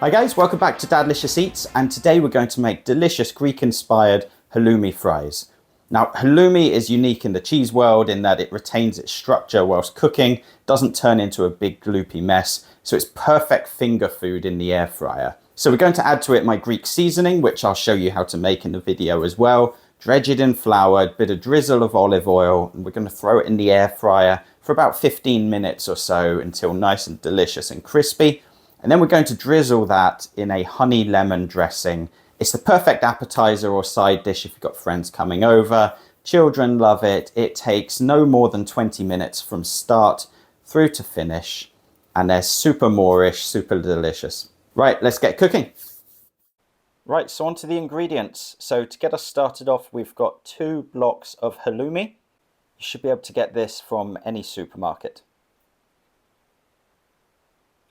Hi guys, welcome back to Dadlicious Eats, and today we're going to make delicious Greek-inspired halloumi fries. Now, halloumi is unique in the cheese world in that it retains its structure whilst cooking, doesn't turn into a big gloopy mess, so it's perfect finger food in the air fryer. So we're going to add to it my Greek seasoning, which I'll show you how to make in the video as well. Dredge it in flour, a bit of drizzle of olive oil, and we're going to throw it in the air fryer for about 15 minutes or so until nice and delicious and crispy. And then we're going to drizzle that in a honey lemon dressing. It's the perfect appetizer or side dish if you've got friends coming over. Children love it. It takes no more than 20 minutes from start through to finish. And they're super Moorish, super delicious. Right, let's get cooking. Right, so on to the ingredients. So to get us started off, we've got 2 blocks of halloumi. You should be able to get this from any supermarket.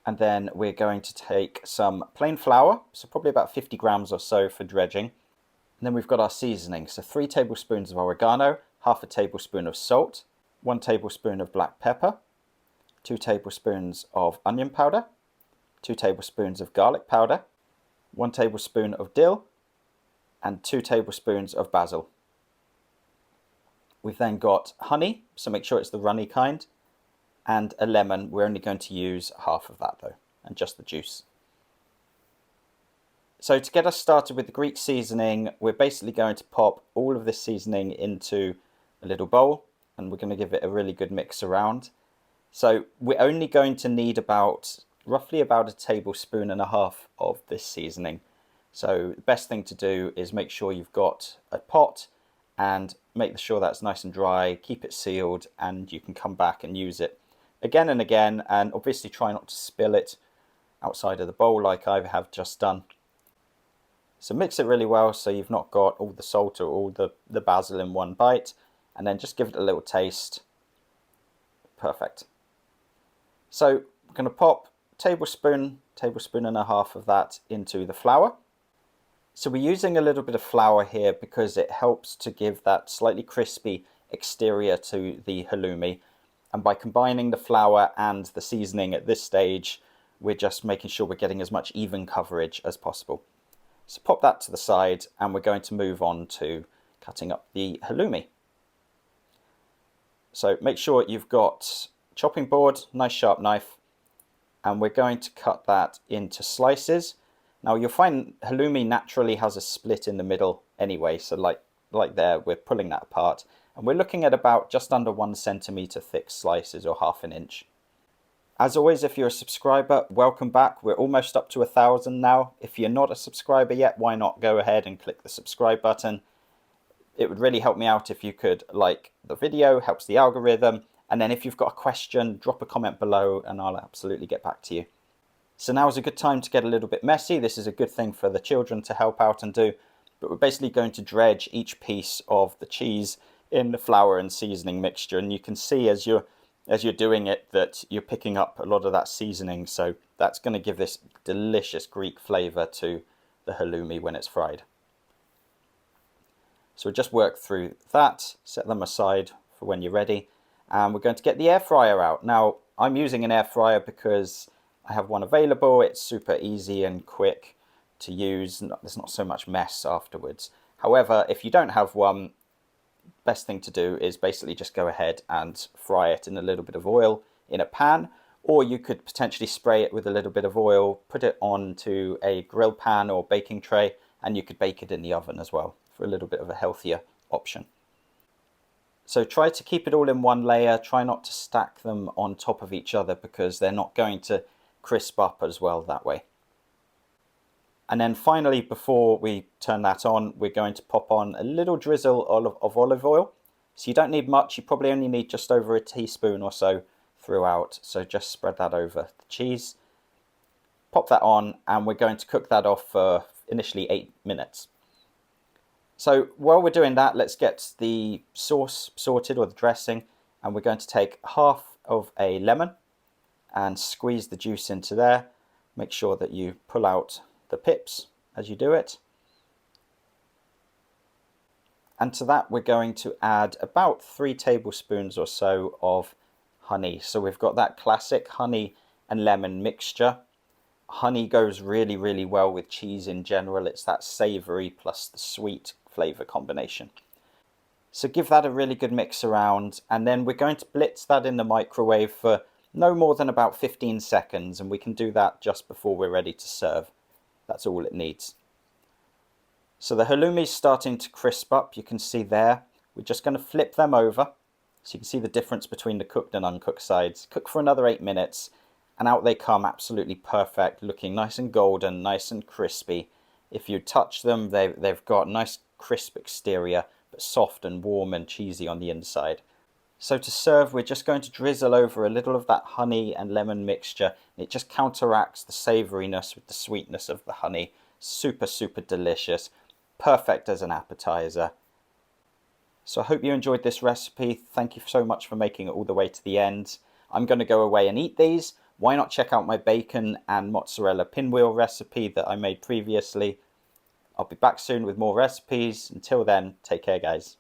And then we're going to take some plain flour, so probably about 50 grams or so for dredging. And then we've got our seasoning, so 3 tablespoons of oregano, half a tablespoon of salt, 1 tablespoon of black pepper, 2 tablespoons of onion powder, 2 tablespoons of garlic powder, 1 tablespoon of dill, and 2 tablespoons of basil. We've then got honey, so make sure it's the runny kind, and a lemon. We're only going to use half of that though, and just the juice. So to get us started with the Greek seasoning, we're basically going to pop all of this seasoning into a little bowl, and we're going to give it a really good mix around. So we're only going to need roughly about 1.5 tablespoons of this seasoning. So the best thing to do is make sure you've got a pot and make sure that's nice and dry, keep it sealed, and you can come back and use it again and again, and obviously try not to spill it outside of the bowl like I have just done. So mix it really well so you've not got all the salt or all the basil in one bite, and then just give it a little taste. Perfect. So we're going to pop tablespoon and a half of that into the flour. So we're using a little bit of flour here because it helps to give that slightly crispy exterior to the halloumi. And by combining the flour and the seasoning at this stage, we're just making sure we're getting as much even coverage as possible. So pop that to the side, and we're going to move on to cutting up the halloumi. So make sure you've got a chopping board, nice sharp knife, and we're going to cut that into slices. Now you'll find halloumi naturally has a split in the middle anyway, so like there, we're pulling that apart. And we're looking at about just under 1 centimeter thick slices, or ½ inch. As always, if you're a subscriber, welcome back. We're almost up to 1,000 now. If you're not a subscriber yet, why not go ahead and click the subscribe button? It would really help me out if you could like the video, helps the algorithm. And then if you've got a question, drop a comment below and I'll absolutely get back to you. So now is a good time to get a little bit messy. This is a good thing for the children to help out and do. But we're basically going to dredge each piece of the cheese in the flour and seasoning mixture, and you can see as you're doing it that you're picking up a lot of that seasoning, so that's going to give this delicious Greek flavor to the halloumi when it's fried. So we'll just work through that, set them aside for when you're ready, and we're going to get the air fryer out. Now I'm using an air fryer because I have one available. It's super easy and quick to use. There's not so much mess afterwards. However, if you don't have one, best thing to do is basically just go ahead and fry it in a little bit of oil in a pan, or you could potentially spray it with a little bit of oil, put it onto a grill pan or baking tray, and you could bake it in the oven as well for a little bit of a healthier option. So try to keep it all in one layer. Try not to stack them on top of each other because they're not going to crisp up as well that way. And then finally, before we turn that on, we're going to pop on a little drizzle of olive oil. So you don't need much. You probably only need just over 1 teaspoon or so throughout. So just spread that over the cheese. Pop that on, and we're going to cook that off for initially 8 minutes. So while we're doing that, let's get the sauce sorted, or the dressing. And we're going to take half of a lemon and squeeze the juice into there. Make sure that you pull out the pips as you do it. And to that we're going to add about 3 tablespoons or so of honey. So we've got that classic honey and lemon mixture. honey goes really, really well with cheese in general. It's that savoury plus the sweet flavour combination. So give that a really good mix around, and then we're going to blitz that in the microwave for no more than about 15 seconds, and we can do that just before we're ready to serve. That's all it needs. So the halloumi's starting to crisp up, you can see there. We're just going to flip them over, so you can see the difference between the cooked and uncooked sides. Cook for another 8 minutes, and out they come absolutely perfect, looking nice and golden, nice and crispy. If you touch them, they've got nice crisp exterior, but soft and warm and cheesy on the inside. So to serve, we're just going to drizzle over a little of that honey and lemon mixture. It just counteracts the savouriness with the sweetness of the honey. Super, super delicious. Perfect as an appetizer. So I hope you enjoyed this recipe. Thank you so much for making it all the way to the end. I'm going to go away and eat these. Why not check out my bacon and mozzarella pinwheel recipe that I made previously? I'll be back soon with more recipes. Until then, take care, guys.